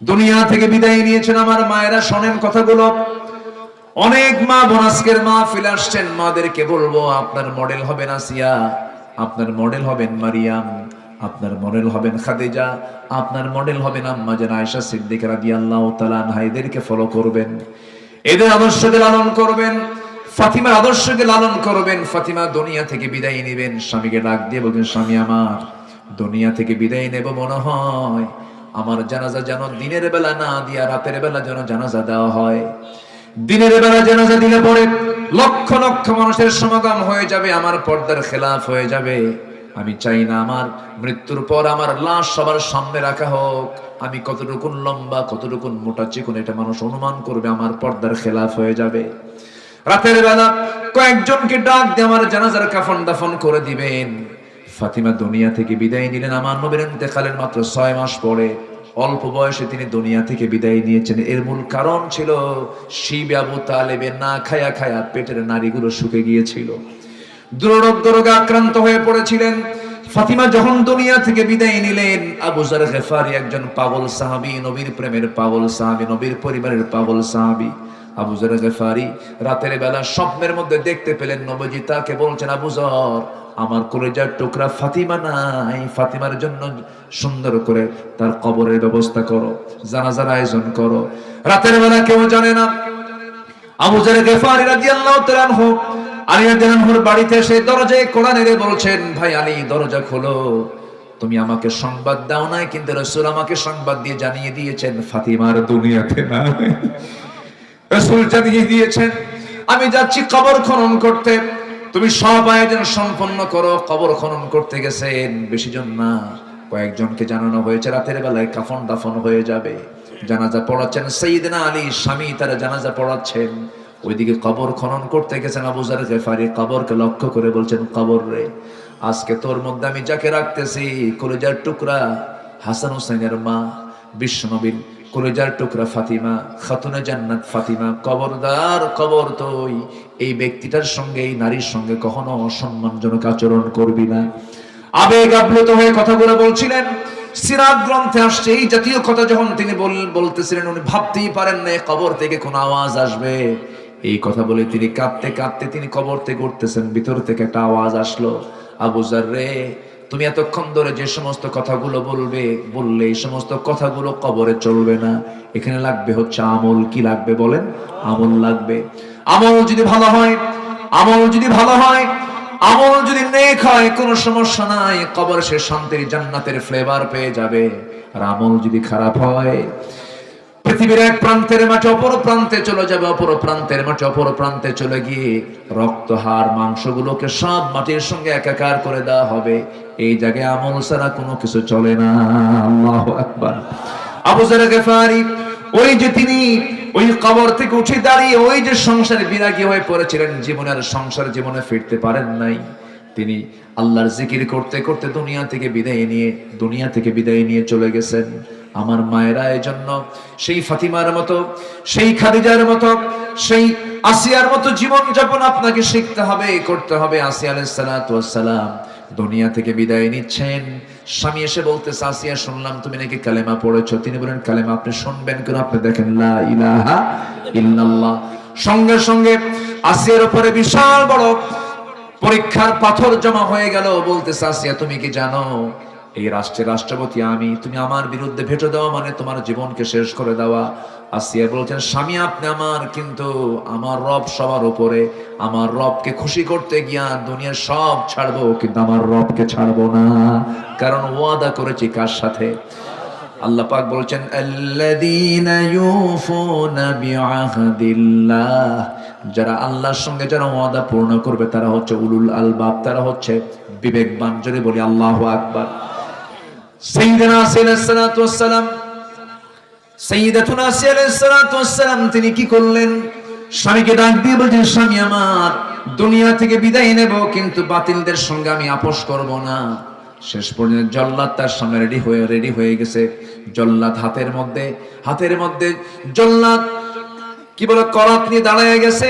দুনিয়া থেকে বিদায় নিয়েছেন। আমার মায়েরা শোনেন কথাগুলো। অনেক মা বোন আজকের মাহফিলে আসছেন। মাদেরকে বলবো, আপনার মডেল হবেন আসিয়া, আপনার মডেল হবেন মারিয়াম, আপনার মডেল হবেন খাদিজা, আপনার মডেল হবেন আম্মা জান আয়েশা সিদ্দিকা রাদিয়াল্লাহু তাআলা আনহা। এদেরকে ফলো করবেন, এদের আদর্শকে লালন করবেন, ফাতিমার আদর্শকে লালন করবেন। ফাতিমা দুনিয়া থেকে বিদায় নেবেন, স্বামীকে ডাক দিয়ে বলবেন, স্বামী আমার দুনিয়া থেকে বিদায় নেব, মনে হয় আমার জানাজা যেন দিনের বেলা না দিয়া রাতের বেলা যেন জানাজা দেওয়া হয়। দিনের বেলা জানাজা দিলে পরে লক্ষ লক্ষ মানুষের সমাগম হয়ে যাবে, আমার পর্দার খেলাফ হয়ে যাবে। আমি চাই না আমার মৃত্যুর পর আমার লাশ সবার সামনে রাখা হোক। আমি কতটুকুন লম্বা, কতটুকুন মোটা চিকন এটা মানুষ অনুমান করবে, আমার পর্দার খেলাফ হয়ে যাবে। রাতের বেলা কয়েকজনকে ডাক দিয়ে আমার জানাজার কাফন দাফন করে দিবেন। ফাতিমা দুনিয়া থেকে বিদায় নিলেন আমার নবীর ইন্তেকালের মাত্র 6 মাস পরে। অল্প বয়সে তিনি দুনিয়া থেকে বিদায় নিয়েছেন। এর মূল কারণ ছিল শিব আবু তালেবের না খায়া খায়া পেটের নাড়িগুলো শুকে গিয়েছিল, দুরারোগ্য রোগে আক্রান্ত হয়ে পড়েছিলেন। ফাতিমা যখন দুনিয়া থেকে বিদায় নিলেন, আবু যার গিফারি একজন পাগল সাহাবী, নবীর প্রেমের পাগল সাহাবী, নবীর পরিবারের পাগল সাহাবী আবু যার গিফারি রাতের বেলা স্বপ্নের মধ্যে দেখতে পেলেন নবীজি তাকে বলছেন, আবু যর, আমার কলিজার টুকরা ফাতিমা নাই, ফাতিমার জন্য সুন্দর করে তার কবরের ব্যবস্থা করো, জানাজার আয়োজন করো। রাতের বেলা কেউ জানে না। আবু যার গিফারি রাদিয়াল্লাহু তাআলা আনহু আলী রাদিয়াল্লাহু আনহুর বাড়িতে এসে দরজায় কোরআন এনে বলছেন, ভাই আলী দরজা খোলো, তুমি আমাকে সংবাদ দাও নাই, কিন্তু রাসূল আমাকে সংবাদ দিয়ে জানিয়ে দিয়েছেন ফাতিমার দুনিয়াতে নাই। রাসূল জানিয়ে দিয়েছেন আমি যাচ্ছি কবর খনন করতে, তুমি সব আয়োজন সম্পন্ন করো। কবর খনন করতে গেছেন, বেশি জন না, কয়েকজনকে জানানো হয়েছে রাতের বেলায় কাফন দাফন হয়ে যাবে। জানাজা পড়াচ্ছেন সাইয়েদনা আলী, স্বামী তারা জানাজা পড়াচ্ছেন। ওইদিকে কবর খনন করতে গেছেন আবু যার গিফারি, কবরকে লক্ষ্য করে বলছেন, কবর রে, আজকে তোর মধ্যে আমি যাকে রাখতেছি কলিজার টুকরা হাসান হুসাইনের মা, বিশ্বনবীর কলিজার টুকরা ফাতিমা, খাতুনে জান্নাত ফাতিমা, কবরদার কবর তুই এই ব্যক্তিটার সঙ্গে, এই নারীর সঙ্গে কখনো অসম্মানজনক আচরণ করবি না। আবেগ আপ্লুত হয়ে কথাগুলো বলছিলেন। সিরাত গ্রন্থে আসছে এই জাতীয় কথা যখন তিনি বলতেছিলেন, উনি ভাবতেই পারেন না কবর থেকে কোন আওয়াজ আসবে। এই কথা বলে তিনি কাঁদতে কাঁদতে তিনি কবর থেকে উঠতেছেন, ভিতর থেকে একটা আওয়াজ আসলো, আবু যার রে, তুমি এতক্ষণ ধরে যে সমস্ত কথাগুলো বললে এই সমস্ত কথাগুলো কবরে চলবে না, এখানে লাগবে হচ্ছে আমল। কি লাগবে বলেন? আমল লাগবে। আমল যদি ভালো হয়, আমল যদি ভালো হয়, আমল যদি নেক হয়, কোনো সমস্যা নাই, কবর সে শান্তির জান্নাতের ফ্লেভার পেয়ে যাবে। আর আমল যদি খারাপ হয়, পৃথিবীর এক প্রান্তের মাঠে অপর প্রান্তে চলে যাবে, অপর প্রান্তের মাঠে অপর প্রান্তে চলে গিয়ে রক্ত হাড় মাংসগুলোকে সব মাটির সঙ্গে একাকার করে দেওয়া হবে। এই জায়গায় আমল ছাড়া কোনো কিছু চলে না। আল্লাহু আকবার। আবু যার গিফারি ওই যে তিনি ওই কবর থেকে উঠে দাঁড়িয়ে ওই যে সংসারে বিরাগী হয়ে পড়েছিলেন, জীবনের সংসার জীবনে ফিরতে পারেন নাই, তিনি আল্লাহর জিকির করতে করতে দুনিয়া থেকে বিদায় নিয়ে চলে গেছেন। আমার মায়েরা এই জন্য সেই ফাতিমার মতো, সেই খাদিজার মতো, সেই আসিয়ার মতো জীবন যাপন আপনাকে শিখতে হবে, করতে হবে। আসিয়া আলাইহিস সালাতু ওয়াস সালাম দুনিয়া থেকে বিদায় নিচ্ছেন, স্বামী এসে বলতেছে, আসিয়া শুনলাম তুমি নাকি কালেমা পড়েছো। তিনি বলেন, কালেমা আপনি শুনবেন কেন? আপনি দেখেন লা ইলাহা ইল্লাল্লাহ। সঙ্গে সঙ্গে আসিয়ার উপরে বিশাল বড় পরীক্ষার পাথর জমা হয়ে গেল। বলতেছে, আসিয়া তুমি কি জানো এই রাষ্ট্রের রাষ্ট্রপতি আমি, তুমি আমার বিরুদ্ধে ভেটো দেওয়া মানে তোমার জীবনকে শেষ করে দেওয়া। আসিয়া বলছেন, স্বামী আপনি আমার, কিন্তু আমার রব সবার উপরে, আমার রবকে খুশি করতে গিয়া দুনিয়ার সব ছাড়বো, কিন্তু আমার রবকে ছাড়বো না, কারণ ওয়াদা করেছি কার সাথে? আল্লাহ পাক বলছেন, আল্লাযীনা ইউফুনা বিআহদিল্লাহ, যারা আল্লাহর সঙ্গে যারা ওয়াদা পূর্ণ করবে তারা হচ্ছে উলুল আলবাব, তারা হচ্ছে বিবেকবান। জোরে বলি আল্লাহু আকবার। সাইয়্যিদুনা আসি আলাইহিস সালাতু ওয়াস সালাম, সাইয়্যিদাতুনা আসি আলাইহিস সালাতু ওয়াস সালাম তিনি কি করলেন? স্বামীকে ডাক দিয়ে বলছেন, স্বামী আমার, দুনিয়া থেকে বিদায় নেব, কিন্তু বাতিলদের সঙ্গে আমি আপোষ করব না। শেষ পর্যন্ত জল্লাদ তার সামনে রেডি হয়ে গেছে। জল্লাদ হাতের মধ্যে জল্লাদ কি বলে করাত নিয়ে দাঁড়ায় গেছে।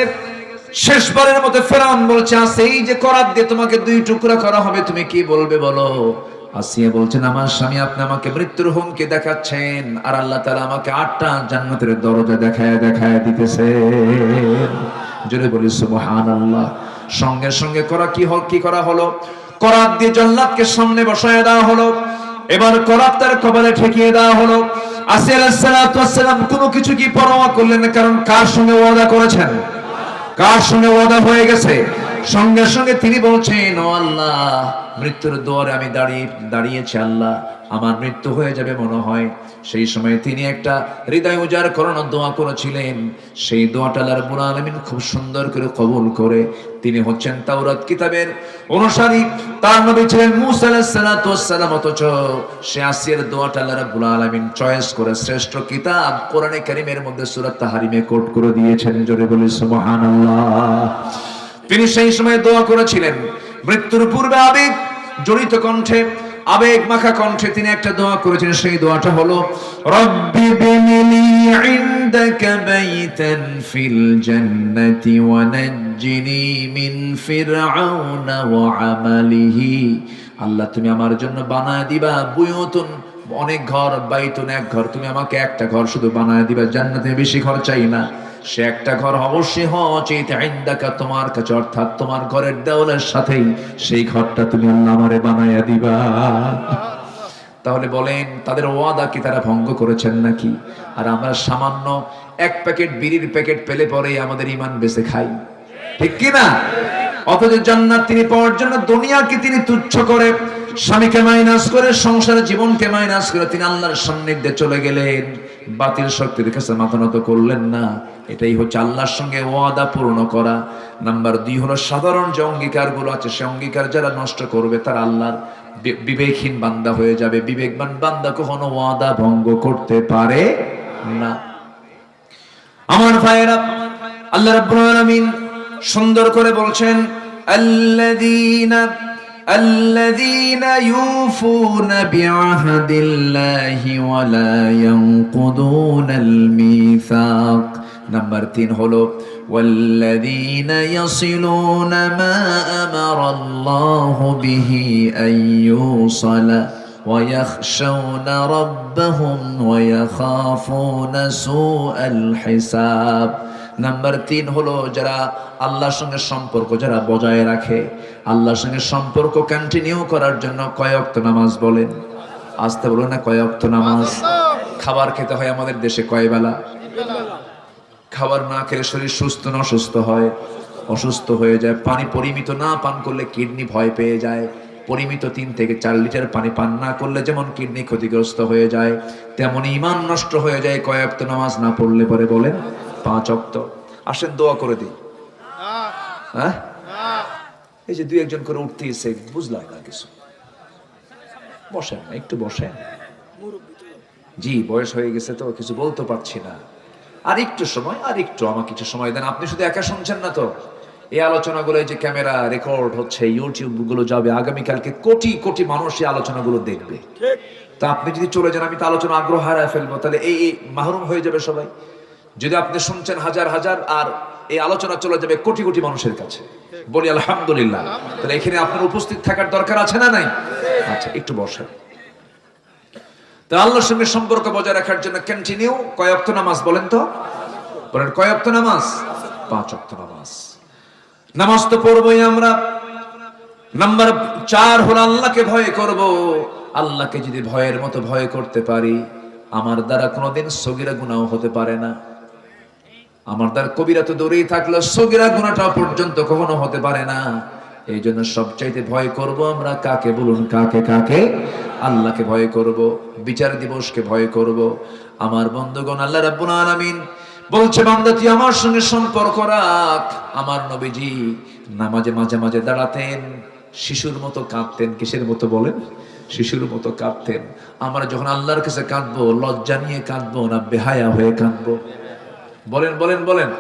শেষবারের মতো ফেরাউন বলছে, আছে এই যে করাত দিয়ে তোমাকে দুই টুকরা করা হবে, তুমি কি বলবে বলো? আসিয়া বলছেন, আমার স্বামী আপনি আমাকে মৃত্যুর হুমকি দেখাচ্ছেন, আর আল্লাহ তাআলা আমাকে 8টা জান্নাতের দরজা দেখায় দিতেছে। জোরে বলি সুবহানাল্লাহ। সঙ্গে সঙ্গে কি করা হলো? করাত দিয়ে জল্লাদকে সামনে বসায় দেওয়া হলো। এবার করাত তার কপালে ঠেকিয়ে দেওয়া হলো। আসিয়া আলাইহিস সালাতু ওয়াস সালাম কোনো কিছু কি পরোয়া করলেন না, কারণ কার সঙ্গে ওয়াদা করেছেন? কার সঙ্গে ওয়াদা হয়ে গেছে? সঙ্গে সঙ্গে তিনি বলছেন, ও আল্লাহ, মৃত্যুর দুয়ারে আমি দাঁড়িয়েছি, আল্লাহ আমার মৃত্যু হয়ে যাবে মনে হয়। সেই সময় তিনি একটা হৃদয় উজাড় করানোর দোয়া করেছিলেন। সেই দোয়াটা আল্লাহ রাব্বুল আলামিন খুব সুন্দর করে কবুল করে, তিনি হচ্ছেন তাওরাত কিতাবের অনুসারী, তার নবী ছিলেন মূসা আলাইহিস সালাতু ওয়াস সালাম, অথচ সে আসিয়ার দোয়াটা আল্লাহ রাব্বুল আলামিন চয়েস করে শ্রেষ্ঠ কিতাব কোরআনে কারীমের মধ্যে সূরা তাহরিমে কোট করে দিয়েছেন। জোরে বলি সুবহানাল্লাহ। তিনি সেই সময় দোয়া করেছিলেন, মৃত্যুর পূর্বে আবেগ জড়িত কণ্ঠে, আবেগ মাখা কণ্ঠে তিনি একটা দোয়া করেছেন। সেই দোয়াটা হলো, রব্বি বিনিলি ইনদাকা বাইতান ফিল জান্নাতি ওয়া নাজ্জিনি মিন ফিরআউনা ওয়া আমালিহি। আল্লাহ তুমি আমার জন্য বানায় দিবা বুয়ুতুন, অনেক ঘর, বাইতুন এক ঘর, তুমি আমাকে একটা ঘর শুধু বানায় দিবা জান্নাতে, বেশি ঘর চাই না। সে একটা ঘর অবশ্যই হচ্ছে ইনদাকা, তোমার কাছে, অর্থাৎ তোমার ঘরের দেওয়ালের সাথেই সেই ঘরটা তুমি আল্লাহ আমারে বানায়া দিবা। তাহলে বলেন, তাদের ওয়াদা কি তারা ভঙ্গ করেছেন নাকি? আর আমরা সামান্য এক প্যাকেট বিড়ির প্যাকেট পেলে পরে আমাদের ঈমান বেঁচে খাই, ঠিক কি না? অথচ জান্নাত তিনি পাওয়ার জন্য দুনিয়াকে তিনি তুচ্ছ করে, স্বামীকে মাইনাস করে, সংসারের জীবনকে মাইনাস করে তিনি আল্লাহর সান্নিধ্যে চলে গেলেন। বাতিল শক্তির কাছে মাথা নত করলেন না। এটাই হচ্ছে আল্লাহর সঙ্গে ওয়াদা পূর্ণ করা। নাম্বার 2 হলো সাধারণ যে অঙ্গীকারগুলো আছে, সে অঙ্গীকার যারা নষ্ট করবে তারা আল্লাহর বিবেকহীন বান্দা হয়ে যাবে। বিবেকবান বান্দা কখনো ওয়াদা ভঙ্গ করতে পারে না। আমার ভাইয়েরা, আল্লাহ রাব্বুল আলামিন সুন্দর করে বলছেন, আল্লাযীনা ইউফুনা বিআহদিল্লাহি ওয়া লা ইয়ানকুদুনাল মিসাক। নাম্বার 3 হলো ওয়াল্লাযীনা ইয়াসিলুনা মা আমারাল্লাহু বিহি আইয়ুসালা ওয়া ইয়াখশাউনা রাব্বাহুম ওয়া ইয়াখাফুনা সুআল হিসাব। নাম্বার 3 হলো যারা আল্লাহর সঙ্গে সম্পর্ক যারা বজায় রাখে, আল্লাহর সঙ্গে সম্পর্ক কন্টিনিউ করার জন্য কয় ওয়াক্ত নামাজ বলেন? আসতে বলুন না, কয় ওয়াক্ত নামাজ? খাবার খেতে হয় আমাদের দেশে কয় বেলা? খাবার না খেলে শরীর সুস্থ না অসুস্থ হয়? অসুস্থ হয়ে যায়। পানি পরিমিত না পান করলে কিডনি ভয় পেয়ে যায়। পরিমিত 3 থেকে 4 লিটার পানি পান না করলে যেমন কিডনি ক্ষতিগ্রস্ত হয়ে যায়, তেমন ঈমান নষ্ট হয়ে যায় কয় ওয়াক্ত নামাজ না পড়লে পরে? বলেন 5 ওয়াক্ত। আসেন দোয়া করে দিই। হ্যাঁ, এই যে 2-1 করে উঠতেছে, বুঝলাম না কিছু। বসেন না, একটু বসেন। জি, বয়স হয়ে গেছে তো কিছু বলতে পারছি না। আর একটু সময়, আর একটু আমাকে কিছু সময় দেন। আপনি শুধু একা শুনছেন না তো, এই আলোচনাগুলো যে ক্যামেরা রেকর্ড হচ্ছে, ইউটিউব গুলো যাবে, আগামীকালকে কোটি কোটি মানুষ এই আলোচনাগুলো দেখবে। তা আপনি যদি চলে যান, আমি তো আলোচনা আগ্রহ হারায় ফেলবো, তাহলে এই মাহরুম হয়ে যাবে সবাই। যদি আপনি শুনছেন হাজার হাজার, আর এই আলোচনা চলে যাবে কোটি কোটি মানুষের কাছে। বলি আলহামদুলিল্লাহ। তাহলে এখানে আপনার উপস্থিত থাকার দরকার আছে না নাই? আচ্ছা, একটু বসেন। তো আল্লাহর সঙ্গে সম্পর্ক বজায় রাখার জন্য কন্টিনিউ কয় ওয়াক্ত নামাজ বলেন তো? বলেন কয় ওয়াক্ত নামাজ? 5 ওয়াক্ত নামাজ। নামাজ তো পড়বই আমরা। নাম্বার 4 হলো আল্লাহকে ভয় করব। আল্লাহকে যদি ভয়ের মতো ভয় করতে পারি, আমার দ্বারা কোনোদিন সগীরা গুনাহ হতে পারে না। আমার দ্বারা কবিরা তো দূরেই থাকলো, সগীরা গুনাহটা পর্যন্ত কখনো হতে পারে না। এই জন্য সবচাইতে ভয় করব আমরা কাকে বলুন? কাকে? কাকে? আল্লাহকে ভয় করব, বিচার দিবসকে ভয় করব। আমার বন্ধুগণ, আল্লাহ রাব্বুল আলামিন বলছে, বান্দা তুই আমার সঙ্গে সম্পর্ক রাখ। আমার নবীজি নামাজে মাঝে মাঝে দাঁড়াতেন, শিশুর মতো কাঁদতেন। কিসের মতো বলেন? শিশুর মতো কাঁদতেন। আমরা যখন আল্লাহর কাছে কাঁদবো, লজ্জা নিয়ে কাঁদবো না বেহায়া হয়ে কাঁদবো? বলেন বলেন বলেন।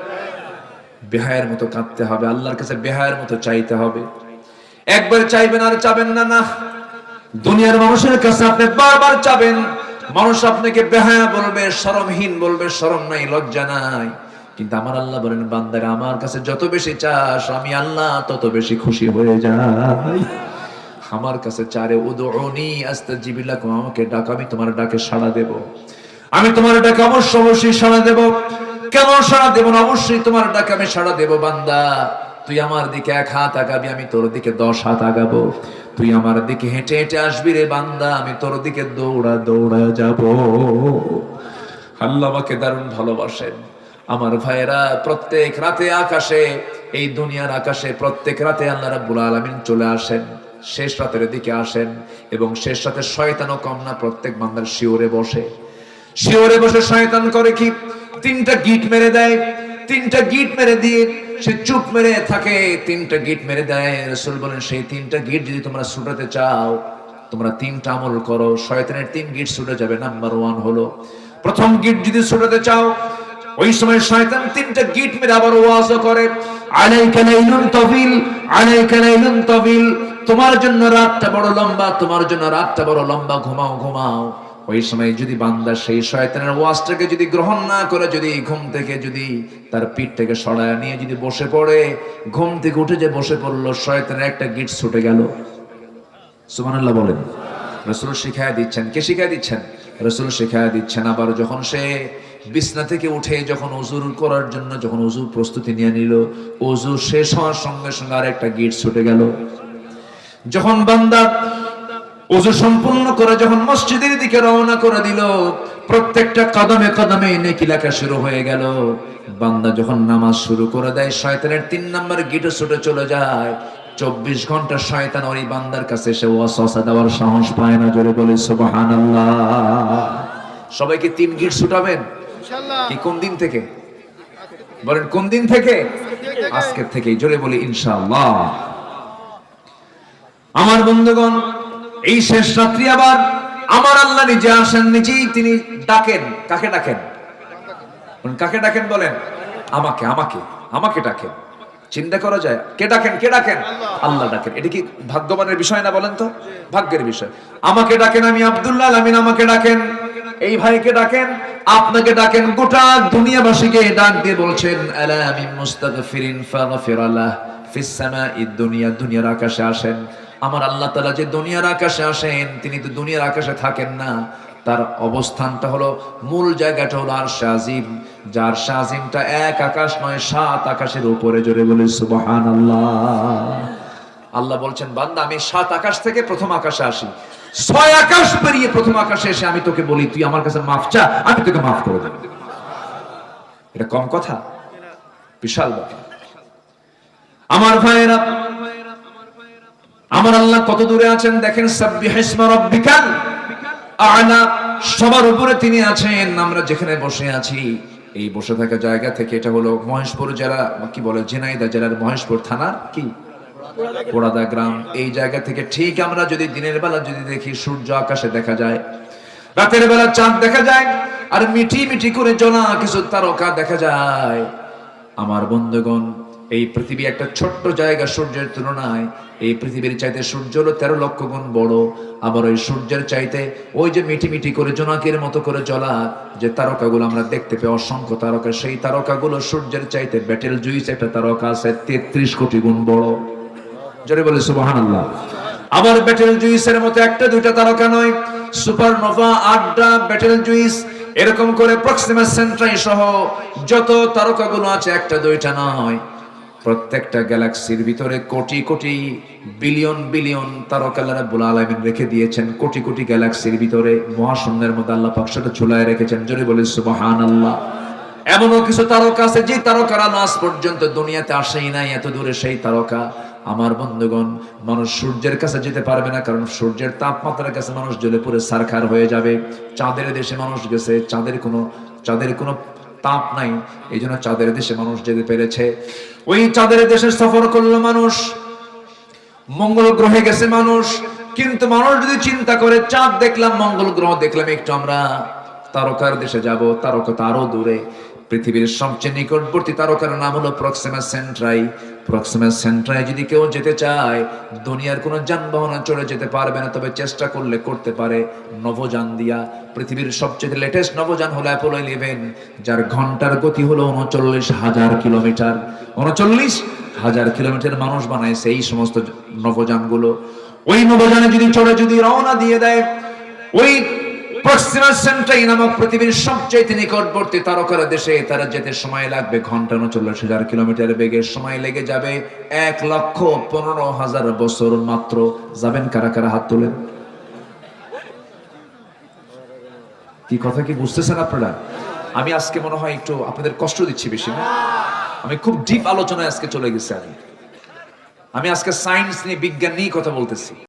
বেহায়ের মতো কাঁদতে হবে, আল্লাহর কাছে বেহায়ের মতো চাইতে হবে। একবার চাইবেন আর চাবেন না। না, দুনিয়ার মানুষের কাছে আপনি বারবার চাবেন, মানুষ আপনাকে বেহায়া বলবে, শরমহীন বলবে, শরম নাই, লজ্জা নাই। কিন্তু আমার আল্লাহ বলেন, বান্দারা আমার কাছে যত বেশি চাস, আমি আল্লাহ তত বেশি খুশি হয়ে যাই। আমার কাছে চারে উদউনি আস্তাজিব লাকুম, আমাকে ডাকো, আমি তোমার ডাকে সাড়া দেব। আমি তোমার ডাকে অবশ্যই সাড়া দেব। কেন সাড়া দেব না? অবশ্যই তোমার ডাকে আমি সাড়া দেব। বান্দা তুই আমার দিকে 1 হাত আগাবি, আমি তোর দিকে 10 হাত আগাবো। তুই আমার দিকে হেঁটে হেঁটে আসবি রে বান্দা, আমি তোর দিকে দৌড়া দৌড়া যাব। আল্লাহ আমাকে দারুণ ভালোবাসেন। আমার ভাইয়েরা, প্রত্যেক রাতে আকাশে, এই দুনিয়ার আকাশে প্রত্যেক রাতে আল্লাহ রাব্বুল আলামিন চলে আসেন, শেষ রাতের দিকে আসেন। এবং শেষ রাতে শয়তানও কম না, প্রত্যেক বান্দার শিওরে বসে। শিওরে বসে শয়তান করে কি? 3টা গিট মেরে দেয়। 3টা গিট মেরে দিয়ে সে চুপ মেরে থাকে। 3টা গিট মেরে দেয়। রাসূল বলেন, সেই 3টা গিট যদি তোমরা ছুটাতে চাও, তোমরা 3টা আমল করো, শয়তানের 3 গিট ছুটে যাবে। নাম্বার 1 হলো, প্রথম গিট যদি ছুটাতে চাও, ওই সময় শয়তান 3টা গিট মেরে আবার ওয়াজ করে, আলাইকা লাইলুন তাবিল, আলাইকা লাইলুন তাবিল, তোমার জন্য রাতটা বড় লম্বা, তোমার জন্য রাতটা বড় লম্বা, ঘুমাও ঘুমাও। ওই সময় যদি বান্দা সেই শয়তানের ওয়াজটাকে যদি গ্রহণ না করে, যদি ঘুম থেকে যদি তার পিঠটাকে সরায় নিয়ে যদি বসে পড়ে, ঘুম থেকে উঠে যে বসে পড়লো, শয়তানের একটা গিট ছুটে গেল। সুবহানাল্লাহ বলেন। রাসূল শিখায়া দিচ্ছেন। কে শিখায়া দিচ্ছেন? রাসূল শিখায়া দিচ্ছেন। আবার যখন সে বিছনা থেকে উঠে যখন ওযু করার জন্য যখন ওযু প্রস্তুতি নিয়ে নিল, ওযু শেষ হওয়ার সঙ্গে সঙ্গে আরেকটা গিট ছুটে গেল। যখন বান্দা ওযু সম্পূর্ণ করে যখন মসজিদের দিকে রওনা করে দিল, প্রত্যেকটা কদমে কদমে নেকি লেখা শুরু হয়ে গেল। বান্দা যখন নামাজ শুরু করে দেয়, শয়তানের 3 নম্বর গিটে ছুটে চলে যায়। 24 ঘন্টা শয়তান ওই বান্দার কাছে এসে ওয়াসওয়াসা দেওয়ার সাহস পায় না। জোরে বলে সুবহানাল্লাহ। সবাইকে 3 গিট ছুটাবেন ইনশাআল্লাহ। কি কোন দিন থেকে? বলেন কোন দিন থেকে? আজকে থেকেই। জোরে বলি ইনশাআল্লাহ। আমার বন্ধুগণ, এই শেষ রাত্রি আবার আমার আল্লাহ নিজে আসেন, নিজেই তিনি ডাকেন। কাকে ডাকেন? কাকে ডাকেন বলেন? আমাকে আমাকে আমাকে ডাকেন। চিন্তা করা যায়? কে ডাকেন? কে ডাকেন? আল্লাহ ডাকেন। এটা কি ভাগ্যবানের বিষয় না? বলেন তো, ভাগ্যের বিষয়। আমাকে ডাকেন, আমি আব্দুল্লাহ আলামিন আমাকে ডাকেন, এই ভাইকে ডাকেন, আপনাকে ডাকেন, গোটা দুনিয়াবাসীকে ডাক দিয়ে বলছেন, আলা মিন মুস্তাগফিরিন ফাগফিরালাহ ফিস সামাঈদ দুনিয়া। দুনিয়ার আকাশে আসেন। আমার আল্লাহ তাআলা যে দুনিয়ার আকাশে আসেন, তিনি তো দুনিয়ার আকাশে থাকেন না। তার অবস্থানটা হলো, মূল জায়গাটা হলো আরশে আজিম। যার আরশে আজিমটা 1 আকাশ নয়, 7 আকাশের উপরে। জোরে বলে সুবহানাল্লাহ। আল্লাহ বলছেন, বান্দা আমি 7 আকাশ থেকে প্রথম আকাশে আসি, 6 আকাশ পেরিয়ে প্রথম আকাশে এসে আমি তোকে বলি, তুই আমার কাছে মাফ চা, আমি তোকে মাফ করে দেব। এটা কম কথা? বিশাল ব্যাপার। আমার ভাইয়েরা, আমার আল্লাহ কত দূরে আছেন দেখেন। সাব্বিহিসমা রাব্বিকাল আ'লা, সবার উপরে তিনি আছেন। আমরা যেখানে বসে আছি, এই বসে থাকা জায়গা থেকে, এটা হলো মহেশপুর জেলা, কি বলে, ঝিনাইদহ জেলার মহেশপুর থানার কি পোড়াদা গ্রাম। এই জায়গা থেকে ঠিক আমরা যদি দিনের বেলা যদি দেখি, সূর্য আকাশে দেখা যায়, রাতের বেলা চাঁদ দেখা যায়, আর মিটি মিটি করে জ্বলা কিছু তারকা দেখা যায়। আমার বন্ধুগণ, এই পৃথিবী একটা ছোট্ট জায়গা সূর্যের তুলনায়। এই পৃথিবীর চাইতে সূর্য হলো 13 লক্ষ গুণ বড়। আবার ওই সূর্যের চাইতে ওই যে মিটি মিটি করে জোনাকের মতো করে জ্বলা যে তারকাগুলো আমরা দেখতে পাই, অসংখ্য তারকা, সেই তারকাগুলো সূর্যের চাইতে ব্যাটেল জুইস একটা তারকা আছে 33 কোটি গুণ বড়। জোরে বলে সুবহানাল্লাহ। আবার ব্যাটেল জুইসের মতো একটা দুইটা তারকা নয়, সুপারনোভা, আড্ডা, ব্যাটেল জুইস, এরকম করে প্রক্সিমা সেন্ট্রাই সহ যত তারকাগুলো আছে, একটা দুইটা নয়, প্রত্যেকটা গ্যালাক্সির ভিতরে কোটি কোটি বিলিয়ন বিলিয়ন তারকা আল্লাহ রাব্বুল আলামিন রেখে দিয়েছেন। কোটি কোটি গ্যালাক্সির ভিতরে মহাশূন্যের মধ্যে আল্লাহ পাক সেটা ঝুলায় রেখেছেন। জোরে বলে সুবহানাল্লাহ। এমনও কিছু তারকা আছে যে তারকারা আজ পর্যন্ত দুনিয়াতে আসেই নাই, এত দূরে সেই তারকা। আমার বন্ধুগণ, মানুষ সূর্যের কাছে যেতে পারবে না, কারণ সূর্যের তাপমাত্রার কাছে মানুষ জ্বলে পুড়ে ছারখার হয়ে যাবে। চাঁদের দেশে মানুষ গেছে, চাঁদের কোনো তাপ নাই, এই জন্য চাঁদের দেশে মানুষ যেতে পেরেছে। ওই চাঁদের দেশে সফর করলো মানুষ, মঙ্গল গ্রহে গেছে মানুষ। কিন্তু মানুষ যদি চিন্তা করে, চাঁদ দেখলাম, মঙ্গল গ্রহ দেখলাম, একটু আমরা তারকার দেশে যাব, তারকা তো আরো দূরে। পৃথিবীর সবচেয়ে নিকটবর্তী তারকার নাম হলো প্রক্সিমা সেন্ট্রাই। প্রক্সিমা সেন্ট্রাই যদি কেউ যেতে চায়, দুনিয়ার কোনো যানবাহনে চড়ে যেতে পারবে না, তবে চেষ্টা করলে করতে পারে নভোযান দিয়া। পৃথিবীর সবচেয়ে লেটেস্ট নভোযান হলো অ্যাপোলো 11, যার ঘন্টার গতি হলো 39,000 কিলোমিটার। 39,000 কিলোমিটার মানুষ বানাইছে এই সমস্ত নভোযানগুলো। ওই নভোযানে যদি চড়ে যদি রওনা দিয়ে দেয়, ওই প্রক্সিমা সেন্ট্রাই নামক পৃথিবীর সবচেয়ে নিকটবর্তী তারকার দেশে তারা যেতে সময় লাগবে ঘন্টা 39,000 কিলোমিটার বেগে। সময় লেগে যাবে 1,15,000 বছর মাত্র। যাবেন কারা কারা? হাত তোলেন। কি কথা কি বুঝতেছেন আপনারা? আমি আজকে মনে হয় একটু আপনাদের কষ্ট দিচ্ছি বেশি না? আমি খুব ডিপ আলোচনায় আজকে চলে গেছি। আমি আজকে সায়েন্স নিয়ে, বিজ্ঞান নিয়ে কথা বলতেছি।